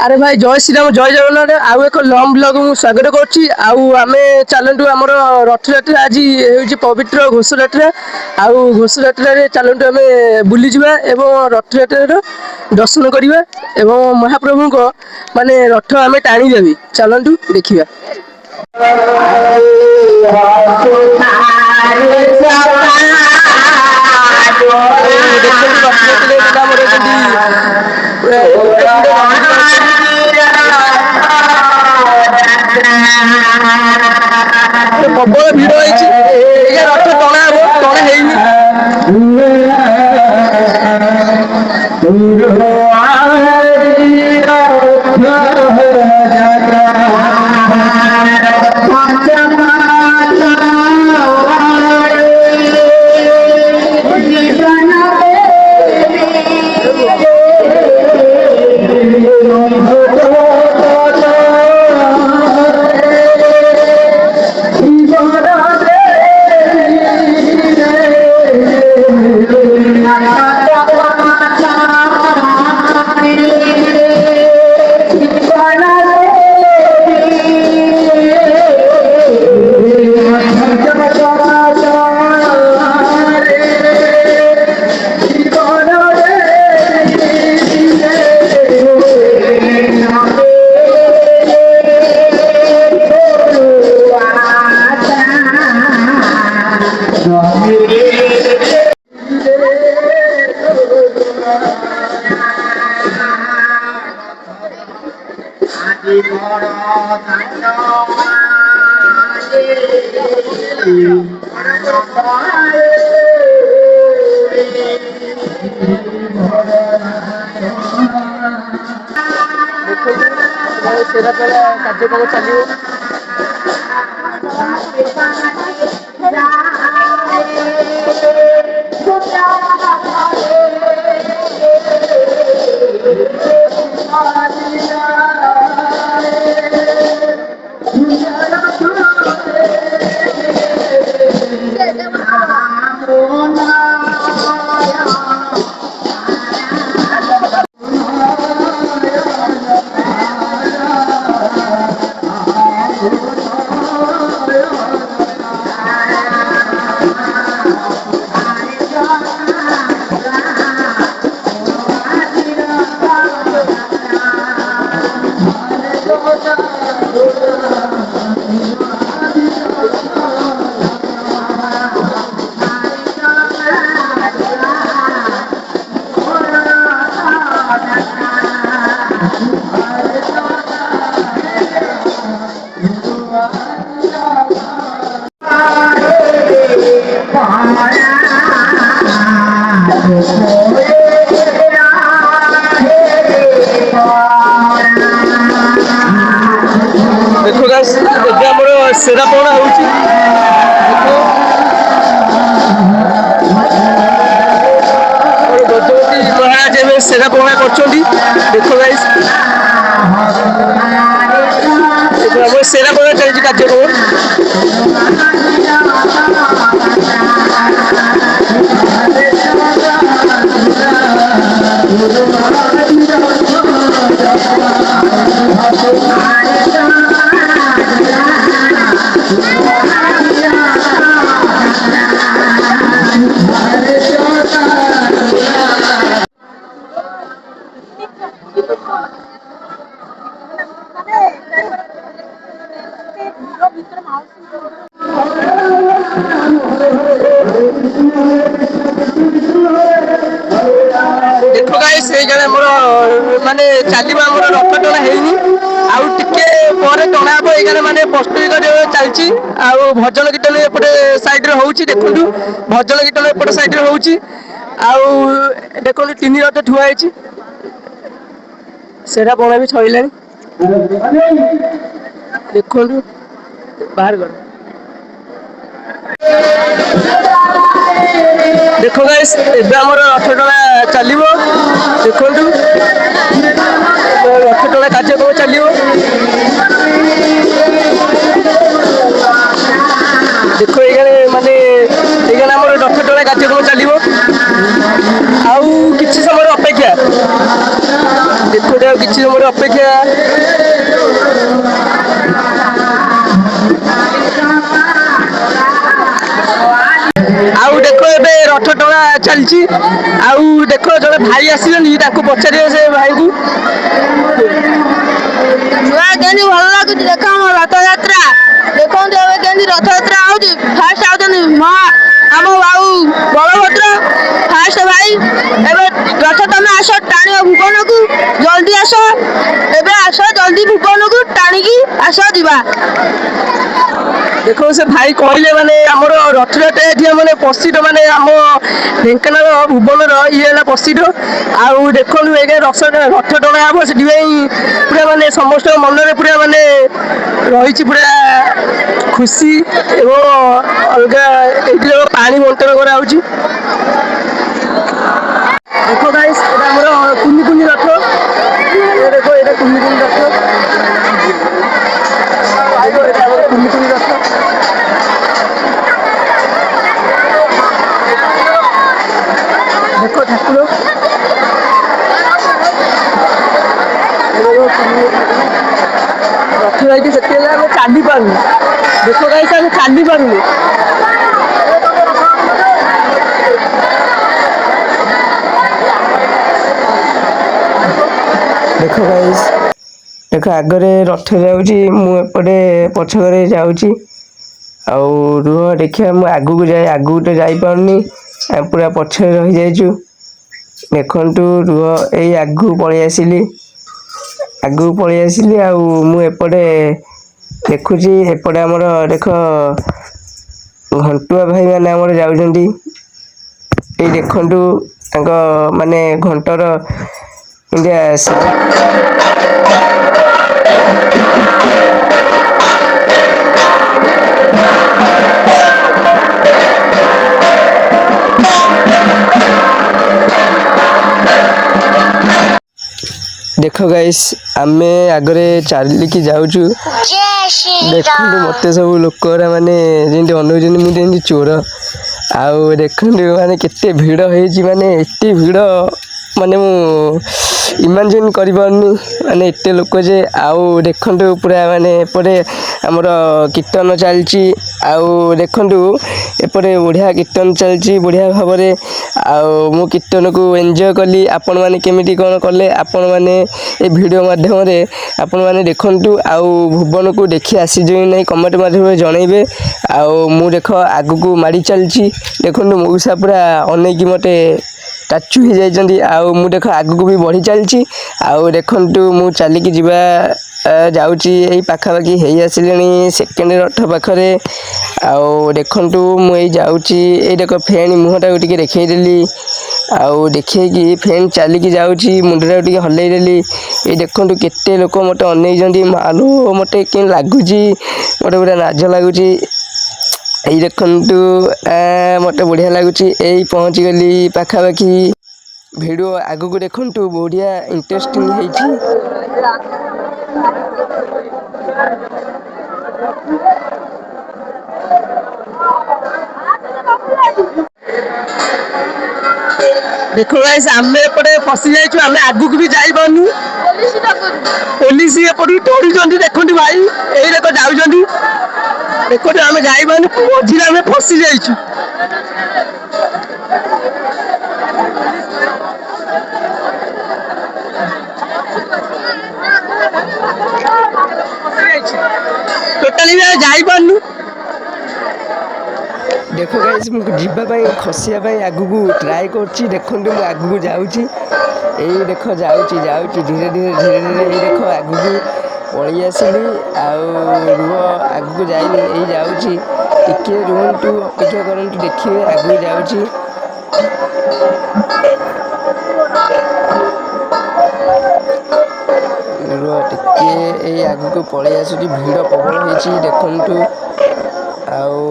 আরে ভাই জয় শ্রীরাম জয় জগন্নাଥ ଆଉ ଏକ ଲଙ୍ଗ ବ୍ଲଗ ମୁଁ ସ୍ୱାଗତ କରୁଛି। ଆଉ ଆମେ ଚାଲନ୍ତୁ ଆମର ରଥଯାତ୍ରା ଆଜି ହେଉଛି ପବିତ୍ର ଘୋଷଯାତ୍ରା। ଆଉ ଘୋଷଯାତ୍ରାରେ ଚାଲନ୍ତୁ ଆମେ ବୁଲିଯିବା ଏବଂ ରଥଯାତ୍ରାର ଦର୍ଶନ କରିବା ଏବଂ ମହାପ୍ରଭୁଙ୍କ ମାନେ ରଥ ଆମେ ଟାଣିବା ବି। ଚାଲନ୍ତୁ ଦେଖିବା। ଦେଖନ୍ତୁ ରଥଯାତ୍ରାରେ ଆମର ପ୍ରବଳ ଭିଡ଼ ହେଇଛି। ଏଇ ରଥ ଟଣା ହବ, ଟଣା ହେଇନି। ସେରା କାର୍ଯ୍ୟକ୍ରମ ଚାଲିବ। देखो गाइस ଏବେ ଆମର ସେରା ପଣା ହଉଛି। ଗଜପତି ମହାରାଜ ଏବେ ସେରା ପଣା କରୁଛନ୍ତି। ଦେଖो ଗାଇସ୍ ଆମର ସେରା ପଣା ଚାଲିଛି କାର୍ଯ୍ୟକ୍ରମ। देखो गाइस ସେଇখানে ଆମର ମାନେ ଚାଲିବ ଆମର ରଥ ଟଣା ହେଇନି। ଆଉ ଟିକେ ପରେ ଟଣା ହବ। ଏଇখানে ମାନେ ପ୍ରସ୍ତୁତି କରିବା ଚାଲିଛି। ଆଉ ଭଜନ କୀର୍ତ୍ତନ ଏପଟେ ସାଇଡରେ ହଉଛି। ଦେଖନ୍ତୁ ଭଜନ କୀର୍ତ୍ତନ ଏପଟେ ସାଇଡରେ ହଉଛି। ଆଉ ଦେଖନ୍ତୁ ତିନି ରଥ ଥୁଆ ହେଇଛି। ସେରା ପଣା ବି ସଇଲାଣି। ଦେଖନ୍ତୁ ବାହାର କର। ଦେଖ ଗାଇସ୍ ଏବେ ଆମର ରଥ ଟଣା ଚାଲିବ। ଦେଖନ୍ତୁ ରଥ ଟଣା କାର୍ଯ୍ୟକ୍ରମ ଚାଲିବ। ଦେଖ ଏଇখানে ମାନେ ଏଇখানে ଆମର ରଥ ଟଣା କାର୍ଯ୍ୟକ୍ରମ ଚାଲିବ। ଆଉ କିଛି ସମୟର ଅପେକ୍ଷା। ଦେଖନ୍ତୁ ଆଉ କିଛି ସମୟ ଅପେକ୍ଷା। ଆଉ ଦେଖ ଏବେ ରଥ ଟଣା ଚାଲିଛି। ଆଉ ଦେଖ ଜଣେ ଭାଇ ଆସିଛନ୍ତି ତାଙ୍କୁ ପଚାରିବେ ସେ ଭାଇଙ୍କୁ। କେମିତି ଭଲ ଲାଗୁଛି ଦେଖ ଆମ ରଥଯାତ୍ରା। ଦେଖନ୍ତୁ ଏବେ କେମିତି ରଥଯାତ୍ରା ହଉଛି। ଫାଷ୍ଟ ଆଉଛନ୍ତି ଆମ ଆଉ ବଳଭଦ୍ର ଫାଷ୍ଟ ଭାଇ। ଏବେ ରଥ ତମେ ଆସ ଟାଣିବ ଭୁବନକୁ, ଜଲ୍ଦି ଆସ, ଏବେ ଆସ ଜଲ୍ଦି ଭୁବନକୁ ଟାଣିକି ଆସ ଯିବା। ଦେଖ ସେ ଭାଇ କହିଲେ ମାନେ ଆମର ରଥଯାତ୍ରା ଏଠି ମାନେ ପ୍ରସିଦ୍ଧ, ମାନେ ଆମ ଢେଙ୍କାନାଳ ଭୁବନର ଇଏ ହେଲା ପ୍ରସିଦ୍ଧ। ଆଉ ଦେଖନ୍ତୁ ଏଇଟା ରଥ ଟଣା ହବ, ସେଥିପାଇଁ ପୁରା ମାନେ ସମସ୍ତଙ୍କ ମନରେ ପୁରା ମାନେ ରହିଛି ପୁରା ଖୁସି। ଏବଂ ଅଲଗା ଏଇଠି ପାଣି ବଣ୍ଟନ କରାହଉଛି। ଦେଖ ଗାଇସ୍ ଏଇଟା ଆମର କୁନି କୁନି ରଥ। ଦେଖ ଏଇଟା କୁନି କୁନି ରଥ। ଏଇଟା ଆମର କୁନି କୁନି ରଥ। ଦେଖ ଠାକୁର। ରଥ ଯାଇକି ସେଠି ହେଲେ ଆମେ ଚାଲି ପାରୁନୁ। ଦେଖ ଗାଇସ୍ ଆମେ ଚାଲି ପାରୁନୁ। ଦେଖ ଗାଇସ୍, ଦେଖ ଆଗରେ ରଥ ଯାଉଛି, ମୁଁ ଏପଟେ ପଛକରେ ଯାଉଛି। ଆଉ ରୁହ ଦେଖିବା, ମୁଁ ଆଗକୁ ଯାଏ, ଆଗକୁ ତ ଯାଇପାରୁନି, ଆମେ ପୁରା ପଛରେ ରହିଯାଇଛୁ। ଦେଖନ୍ତୁ ରୁହ, ଏଇ ଆଗକୁ ପଳେଇ ଆସିଲି। ଆଗକୁ ପଳେଇ ଆସିଲି। ଆଉ ମୁଁ ଏପଟେ ଦେଖୁଛି, ଏପଟେ ଆମର ଦେଖ ଘଣ୍ଟୁଆ ଭାଇ ମାନେ ଆମର ଯାଉଛନ୍ତି। ଏଇ ଦେଖନ୍ତୁ ତାଙ୍କ ମାନେ ଘଣ୍ଟର ଦେଖ ଗାଇସ୍ ଆମେ ଆଗରେ ଚାଲିକି ଯାଉଛୁ। ଦେଖନ୍ତୁ ମତେ ସବୁ ଲୋକରା ମାନେ ଯେମିତି ଅନଉଛନ୍ତି, ମୁଁ ଯେମିତି ଚୋର। ଆଉ ଦେଖନ୍ତୁ ମାନେ କେତେ ଭିଡ଼ ହେଇଛି, ମାନେ ଏତେ ଭିଡ଼ ମାନେ ମୁଁ ଇମାଜିନ୍ କରିପାରୁନି, ମାନେ ଏତେ ଲୋକ ଯେ। ଆଉ ଦେଖନ୍ତୁ ପୁରା ମାନେ ଏପଟେ ଆମର କୀର୍ତ୍ତନ ଚାଲିଛି। ଆଉ ଦେଖନ୍ତୁ ଏପଟେ ବଢ଼ିଆ କୀର୍ତ୍ତନ ଚାଲିଛି ବଢ଼ିଆ ଭାବରେ। ଆଉ ମୁଁ କୀର୍ତ୍ତନକୁ ଏନ୍ଜୟ କଲି। ଆପଣମାନେ କେମିତି କ'ଣ କଲେ ଆପଣମାନେ ଏ ଭିଡ଼ିଓ ମାଧ୍ୟମରେ ଆପଣମାନେ ଦେଖନ୍ତୁ। ଆଉ ଭୁବନକୁ ଦେଖି ଆସିଯିବେ ନାହିଁ କମେଣ୍ଟ ମାଧ୍ୟମରେ ଜଣାଇବେ। ଆଉ ମୁଁ ଦେଖ ଆଗକୁ ମାଡ଼ି ଚାଲିଛି। ଦେଖନ୍ତୁ ମଉସା ପୁରା ଅନେଇକି ମୋତେ ଷ୍ଟାଚୁ ହେଇଯାଇଛନ୍ତି। ଆଉ ମୁଁ ଦେଖ ଆଗକୁ ବି ବଢ଼ି ଚାଲିଛି। ଆଉ ଦେଖନ୍ତୁ ମୁଁ ଚାଲିକି ଯିବା ଯାଉଛି, ଏଇ ପାଖାପାଖି ହେଇ ଆସିଲିଣି ସେକେଣ୍ଡ ରଥ ପାଖରେ। ଆଉ ଦେଖନ୍ତୁ ମୁଁ ଏଇ ଯାଉଛି, ଏଇ ଦେଖ ଫେଣି ମୁହଁଟାକୁ ଟିକେ ଦେଖେଇଦେଲି। ଆଉ ଦେଖେଇକି ଫେନ୍ ଚାଲିକି ଯାଉଛି, ମୁଣ୍ଡଟାକୁ ଟିକେ ହଲେଇଦେଲି। ଏଇ ଦେଖନ୍ତୁ କେତେ ଲୋକ ମୋତେ ଅନେଇଛନ୍ତି। ମାଲୋ ମୋତେ କେମିତି ଲାଗୁଛି, ମୋତେ ପୁରା ଲାଜ ଲାଗୁଛି। ଏଇ ଦେଖନ୍ତୁ ମୋତେ ବଢ଼ିଆ ଲାଗୁଛି। ଏଇ ପହଞ୍ଚିଗଲି ପାଖାପାଖି। ଭିଡ଼ିଓ ଆଗକୁ ଦେଖନ୍ତୁ ବଢ଼ିଆ ଇଣ୍ଟରେଷ୍ଟିଂ ହେଇଛି। ଦେଖ ଗାଇସ୍ ଆମେ ଏପଟେ ଫସି ଯାଇଛୁ, ଆମେ ଆଗକୁ ବି ଯାଇପାରୁନୁ। ପୋଲିସ ଏପଟୁ ତଡୁଛନ୍ତି। ଦେଖନ୍ତୁ ଭାଇ ଏଇ ଦେଖ ଯାଉଛନ୍ତି। ଦେଖନ୍ତୁ ଆମେ ଯାଇପାରୁନୁ, ମଝିରେ ଆମେ ଫସି ଯାଇଛୁ। ଟୋଟାଲି ବି ଯାଇପାରୁନୁ। ଦେଖ ଗାଇସ୍ ମୁଁ ଯିବା ପାଇଁ ଖସିବା ପାଇଁ ଆଗକୁ ଟ୍ରାଏ କରୁଛି। ଦେଖନ୍ତୁ ମୁଁ ଆଗକୁ ଯାଉଛି। ଏଇ ଦେଖ ଯାଉଛି ଯାଉଛି ଧୀରେ ଧୀରେ ଧୀରେ ଧୀରେ। ଏଇ ଦେଖ ଆଗକୁ ପଳେଇ ଆସିଲି। ଆଉ ରୁହ ଆଗକୁ ଯାଇନି, ଏଇ ଯାଉଛି। ଟିକେ ରୁହନ୍ତୁ, ଅପେକ୍ଷା କରନ୍ତୁ, ଦେଖିବେ ଆଗକୁ ଯାଉଛି। ରୁହ ଟିକେ, ଏଇ ଆଗକୁ ପଳେଇ ଆସୁଛି। ଭିଡ଼ ପ୍ରବଳ ହେଇଛି ଦେଖନ୍ତୁ। ଆଉ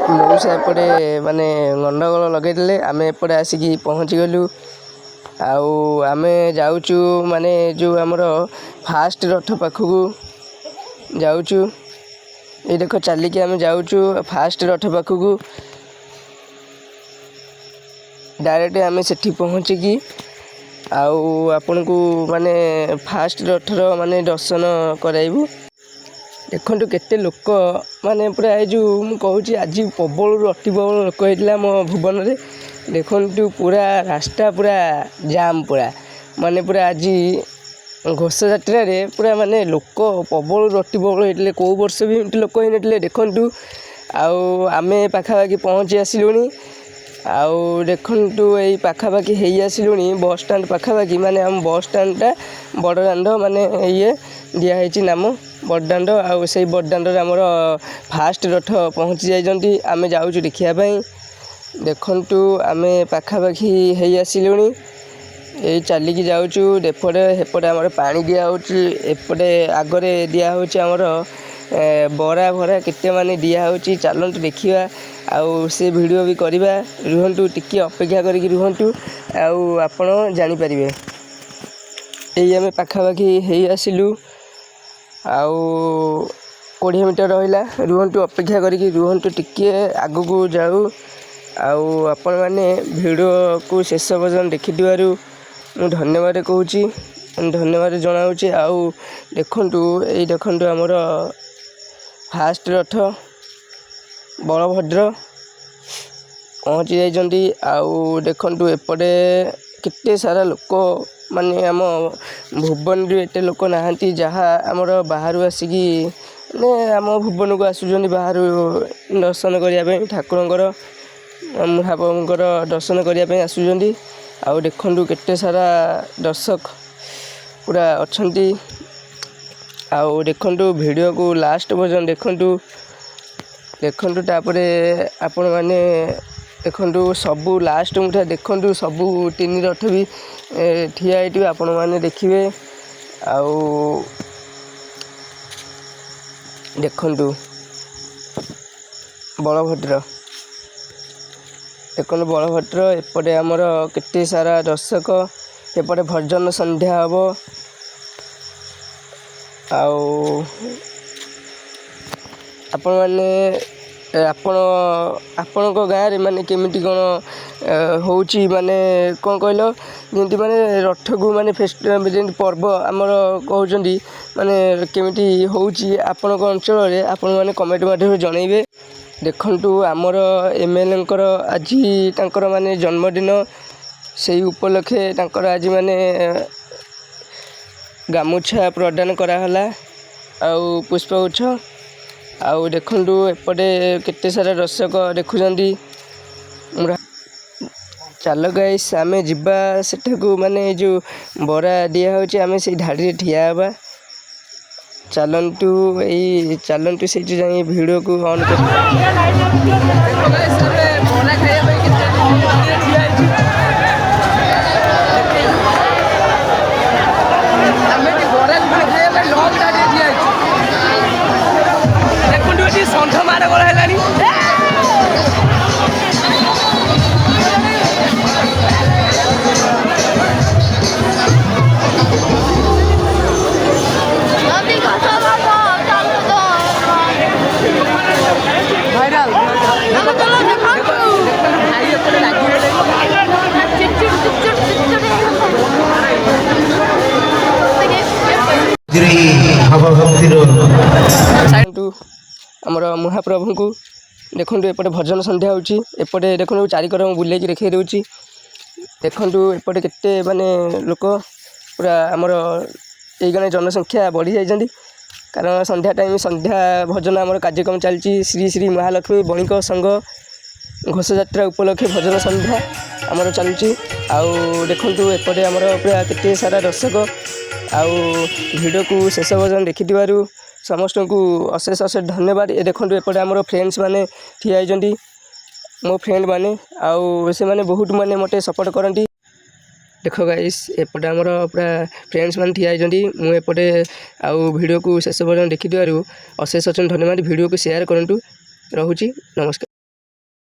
ମଉସା ଏପଟେ ମାନେ ଗଣ୍ଡଗୋଳ ଲଗେଇଦେଲେ, ଆମେ ଏପଟେ ଆସିକି ପହଞ୍ଚିଗଲୁ। ଆଉ ଆମେ ଯାଉଛୁ ମାନେ ଯେଉଁ ଆମର ଫାଷ୍ଟ ରଥ ପାଖକୁ ଯାଉଛୁ। ଏଇ ଦେଖ ଚାଲିକି ଆମେ ଯାଉଛୁ ଫାଷ୍ଟ ରଥ ପାଖକୁ। ଡାଇରେକ୍ଟ ଆମେ ସେଠି ପହଞ୍ଚିକି ଆଉ ଆପଣଙ୍କୁ ମାନେ ଫାଷ୍ଟ ରଥର ମାନେ ଦର୍ଶନ କରାଇବୁ। ଦେଖନ୍ତୁ କେତେ ଲୋକ ମାନେ ପୁରା ଏଇ ଯେଉଁ ମୁଁ କହୁଛି ଆଜି ପ୍ରବଳରୁ ଅତି ପ୍ରବଳ ଲୋକ ହେଇଥିଲା ମୋ ଭୁବନରେ। ଦେଖନ୍ତୁ ପୁରା ରାସ୍ତା ପୁରା ଜାମ୍ ପୁରା ମାନେ ପୁରା ଆଜି ଘୋଷଯାତ୍ରାରେ ପୁରା ମାନେ ଲୋକ ପ୍ରବଳରୁ ଅତି ପ୍ରବଳ ହେଇଥିଲେ। କେଉଁ ବର୍ଷ ବି ଏମିତି ଲୋକ ହେଇନଥିଲେ। ଦେଖନ୍ତୁ ଆଉ ଆମେ ପାଖାପାଖି ପହଞ୍ଚି ଆସିଲୁଣି। ଆଉ ଦେଖନ୍ତୁ ଏଇ ପାଖାପାଖି ହେଇ ଆସିଲୁଣି ବସ୍ଷ୍ଟାଣ୍ଡ ପାଖାପାଖି ମାନେ ଆମ ବସ୍ଷ୍ଟାଣ୍ଡଟା ବଡ଼ଦାଣ୍ଡ ମାନେ ଇଏ ଦିଆହେଇଛି ନାମ ବଡ଼ଦାଣ୍ଡ। ଆଉ ସେଇ ବଡ଼ଦାଣ୍ଡରେ ଆମର ଫାଷ୍ଟ ରଥ ପହଞ୍ଚି ଯାଇଛନ୍ତି। ଆମେ ଯାଉଛୁ ଦେଖିବା ପାଇଁ। ଦେଖନ୍ତୁ ଆମେ ପାଖାପାଖି ହେଇ ଆସିଲୁଣି। ଏଇ ଚାଲିକି ଯାଉଛୁ। ସେପଟେ ଆମର ପାଣି ଦିଆହେଉଛି। ଏପଟେ ଆଗରେ ଦିଆହେଉଛି ଆମର ବରା ଭରା କେତେ ମାନେ ଦିଆହେଉଛି। ଚାଲନ୍ତୁ ଦେଖିବା ଆଉ ସେ ଭିଡ଼ିଓ ବି କରିବା। ରୁହନ୍ତୁ ଟିକିଏ ଅପେକ୍ଷା କରିକି ରୁହନ୍ତୁ ଆଉ ଆପଣ ଜାଣିପାରିବେ। ଏଇ ଆମେ ପାଖାପାଖି ହେଇ ଆସିଲୁ ଆଉ 20 ମିଟର ରହିଲା। ରୁହନ୍ତୁ ଅପେକ୍ଷା କରିକି ରୁହନ୍ତୁ ଟିକିଏ ଆଗକୁ ଯାଉ। ଆଉ ଆପଣମାନେ ଭିଡ଼ିଓକୁ ଶେଷ ପର୍ଯ୍ୟନ୍ତ ଦେଖିଥିବାରୁ ମୁଁ ଧନ୍ୟବାଦ କହୁଛି, ଧନ୍ୟବାଦ ଜଣାଉଛି। ଆଉ ଦେଖନ୍ତୁ ଆମର ଫାଷ୍ଟ ରଥ ବଳଭଦ୍ର ପହଞ୍ଚି ଯାଇଛନ୍ତି। ଆଉ ଦେଖନ୍ତୁ ଏପଟେ କେତେ ସାରା ଲୋକ ମାନେ ଆମ ଭୁବନରେ ଏତେ ଲୋକ ନାହାନ୍ତି ଯାହା ଆମର ବାହାରୁ ଆସିକି ମାନେ ଆମ ଭୁବନକୁ ଆସୁଛନ୍ତି ବାହାରୁ ଦର୍ଶନ କରିବା ପାଇଁ ଠାକୁରଙ୍କର ମହାପ୍ରଭୁଙ୍କର ଦର୍ଶନ କରିବା ପାଇଁ ଆସୁଛନ୍ତି। ଆଉ ଦେଖନ୍ତୁ କେତେ ସାରା ଦର୍ଶକ ପୁରା ଅଛନ୍ତି। ଆଉ ଦେଖନ୍ତୁ ଭିଡ଼ିଓକୁ ଲାଷ୍ଟ ପର୍ଯ୍ୟନ୍ତ ଦେଖନ୍ତୁ ତାପରେ ଆପଣମାନେ ଦେଖନ୍ତୁ ସବୁ ଲାଷ୍ଟ ମୁଠା ଦେଖନ୍ତୁ। ସବୁ 3 ରଥ ବି ଠିଆ ହେଇଥିବେ ଆପଣମାନେ ଦେଖିବେ। ଆଉ ଦେଖନ୍ତୁ ବଳଭଦ୍ର ଏପଟେ ଆମର କେତେ ସାରା ଦର୍ଶକ। ଏପଟେ ଭଜନ ସନ୍ଧ୍ୟା ହେବ। ଆଉ ଆପଣମାନେ ଆପଣଙ୍କ ଗାଁରେ ମାନେ କେମିତି କ'ଣ ହେଉଛି ମାନେ କ'ଣ କହିଲ ଯେମିତି ମାନେ ରଥକୁ ମାନେ ଯେମିତି ପର୍ବ ଆମର କହୁଛନ୍ତି ମାନେ କେମିତି ହେଉଛି ଆପଣଙ୍କ ଅଞ୍ଚଳରେ ଆପଣମାନେ କମେଣ୍ଟ ମାଧ୍ୟମରେ ଜଣାଇବେ। ଦେଖନ୍ତୁ ଆମର MLAଙ୍କର ଆଜି ତାଙ୍କର ମାନେ ଜନ୍ମଦିନ। ସେଇ ଉପଲକ୍ଷେ ତାଙ୍କର ଆଜି ମାନେ ଗାମୁଛା ପ୍ରଦାନ କରାହେଲା ଆଉ ପୁଷ୍ପଗୁଚ୍ଛ। ଆଉ ଦେଖନ୍ତୁ ଏପଟେ କେତେ ସାରା ଦର୍ଶକ ଦେଖୁଛନ୍ତି। ଚାଲ ଗାଇସ୍ ଆମେ ଯିବା ସେଠାକୁ ମାନେ ଏ ଯେଉଁ ବରା ଦିଆହେଉଛି ଆମେ ସେଇ ଧାଡ଼ିରେ ଠିଆ ହେବା। ଚାଲନ୍ତୁ ସେଇଠି ଯାଇ ଭିଡ଼ିଓକୁ ଅନ୍ କରି ଷଣ୍ଢ ମାଡ଼ଗୋଳ ହେଲାଣି। ଆମର ମହାପ୍ରଭୁଙ୍କୁ ଦେଖନ୍ତୁ ଏପଟେ ଭଜନ ସନ୍ଧ୍ୟା ହେଉଛି। ଏପଟେ ଦେଖନ୍ତୁ ଚାରିକର ମୁଁ ବୁଲେଇକି ଦେଖାଇ ଦେଉଛି। ଦେଖନ୍ତୁ ଏପଟେ କେତେ ମାନେ ଲୋକ ପୁରା ଆମର ଏଇଗାନେ ଜନସଂଖ୍ୟା ବଢ଼ିଯାଇଛନ୍ତି। କାରଣ ସନ୍ଧ୍ୟା ଟାଇମ୍ ସନ୍ଧ୍ୟା ଭଜନ ଆମର କାର୍ଯ୍ୟକ୍ରମ ଚାଲିଛି। ଶ୍ରୀ ଶ୍ରୀ ମହାଲକ୍ଷ୍ମୀ ବଣିକ ସଂଘ ଘୋଷଯାତ୍ରା ଉପଲକ୍ଷେ ଭଜନ ସନ୍ଧ୍ୟା ଆମର ଚାଲୁଛି। ଆଉ ଦେଖନ୍ତୁ ଏପଟେ ଆମର ପୁରା କେତେ ସାରା ଦର୍ଶକ। ଆଉ ଭିଡ଼ିଓକୁ ଶେଷ ପର୍ଯ୍ୟନ୍ତ ଦେଖିଥିବାରୁ ସମସ୍ତଙ୍କୁ ଅଶେଷ ଧନ୍ୟବାଦ। ଦେଖନ୍ତୁ ଏପଟେ ଆମର ଫ୍ରେଣ୍ଡସ୍ ମାନେ ଠିଆ ହେଇଛନ୍ତି, ମୋ ଫ୍ରେଣ୍ଡମାନେ। ଆଉ ସେମାନେ ବହୁତ ମାନେ ମୋତେ ସପୋର୍ଟ କରନ୍ତି। ଦେଖ ଗାଇସ୍ ଏପଟେ ଆମର ପୁରା ଫ୍ରେଣ୍ଡସ୍ ମାନେ ଠିଆ ହେଇଛନ୍ତି। ମୁଁ ଏପଟେ ଆଉ ଭିଡ଼ିଓକୁ ଶେଷ ପର୍ଯ୍ୟନ୍ତ ଦେଖିଥିବାରୁ ଅଶେଷ ଧନ୍ୟବାଦ। ଭିଡ଼ିଓକୁ ସେୟାର କରନ୍ତୁ। ରହୁଛି, ନମସ୍କାର।